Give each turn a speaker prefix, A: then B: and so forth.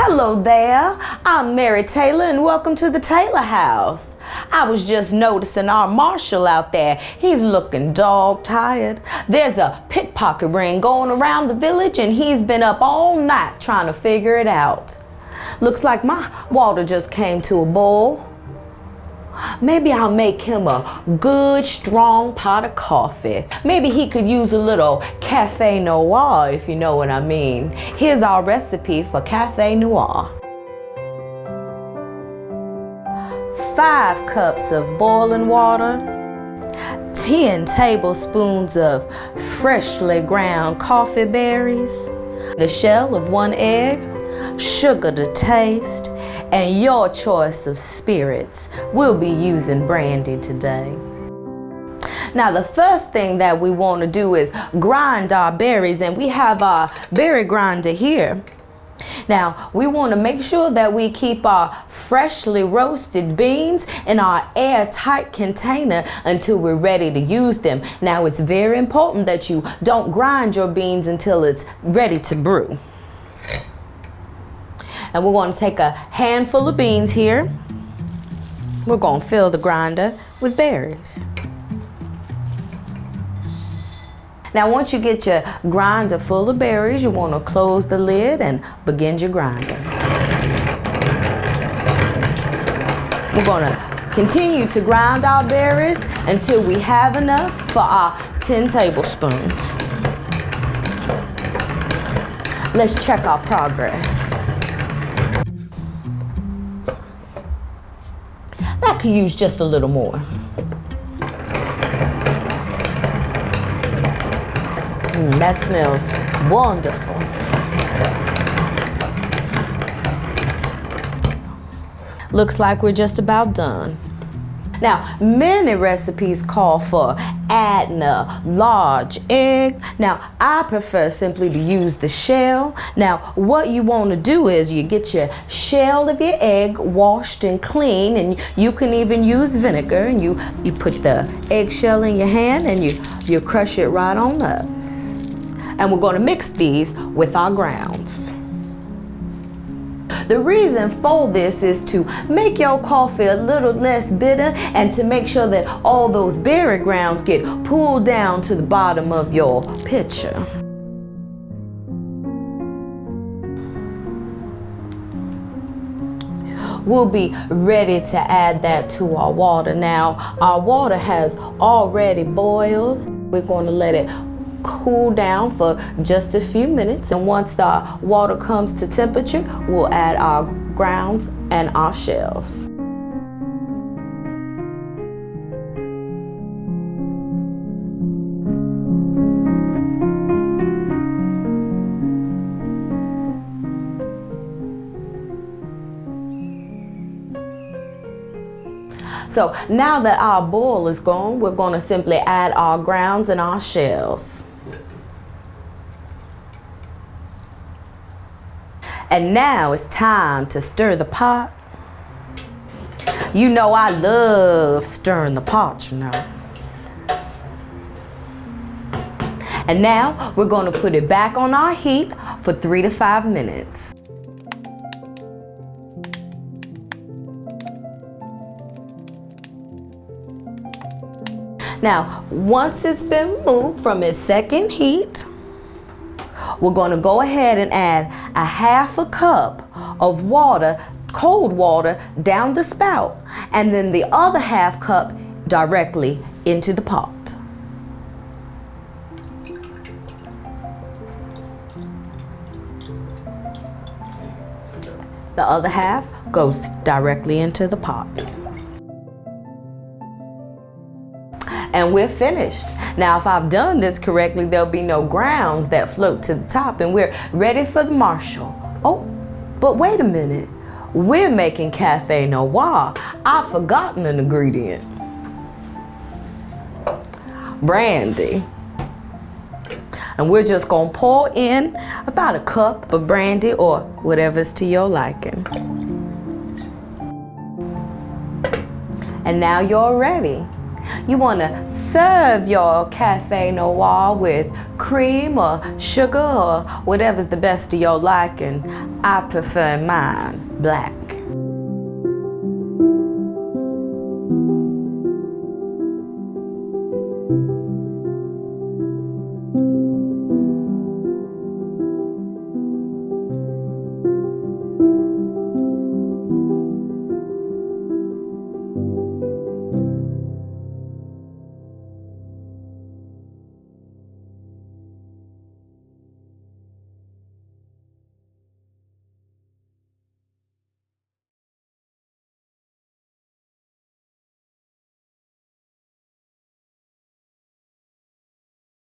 A: Hello there, I'm Mary Taylor and welcome to the Taylor House. I was just noticing our marshal out there. He's looking dog tired. There's a pickpocket ring going around the village and he's been up all night trying to figure it out. Looks like my water just came to a boil. Maybe I'll make him a good, strong pot of coffee. Maybe he could use a little Café Noir, if you know what I mean. Here's our recipe for Café Noir. 5 cups of boiling water, 10 tablespoons of freshly ground coffee berries, the shell of 1 egg, sugar to taste, and your choice of spirits. We'll be using brandy today. Now the first thing that we want to do is grind our berries, and we have our berry grinder here. Now we want to make sure that we keep our freshly roasted beans in our airtight container until we're ready to use them. Now it's very important that you don't grind your beans until it's ready to brew. And we're going to take a handful of beans here. We're going to fill the grinder with berries. Now once you get your grinder full of berries, you want to close the lid and begin your grinding. We're going to continue to grind our berries until we have enough for our 10 tablespoons. Let's check our progress. I could use just a little more. That smells wonderful. Looks like we're just about done. Now, many recipes call for adding a large egg. Now, I prefer simply to use the shell. Now, what you want to do is you get your shell of your egg washed and clean, and you can even use vinegar, and you put the eggshell in your hand and you crush it right on up. And we're going to mix these with our grounds. The reason for this is to make your coffee a little less bitter and to make sure that all those berry grounds get pulled down to the bottom of your pitcher. We'll be ready to add that to our water. Now, our water has already boiled. We're going to let it cool down for just a few minutes, and once the water comes to temperature, we'll add our grounds and our shells. So now that our boil is gone, we're going to simply add our grounds and our shells. And now it's time to stir the pot. You know I love stirring the pot, you know. And now we're going to put it back on our heat for 3 to 5 minutes. Now, once it's been moved from its second heat, we're going to go ahead and add a 1/2 cup of water, cold water, down the spout, and then the other 1/2 cup directly into the pot. The other half goes directly into the pot. And we're finished. Now, if I've done this correctly, there'll be no grounds that float to the top, and we're ready for the marshal. Oh, but wait a minute. We're making Café Noir. I've forgotten an ingredient. Brandy. And we're just gonna pour in about a cup of brandy or whatever's to your liking. And now you're ready. You want to serve your Café Noir with cream or sugar or whatever's the best of your liking. I prefer mine black.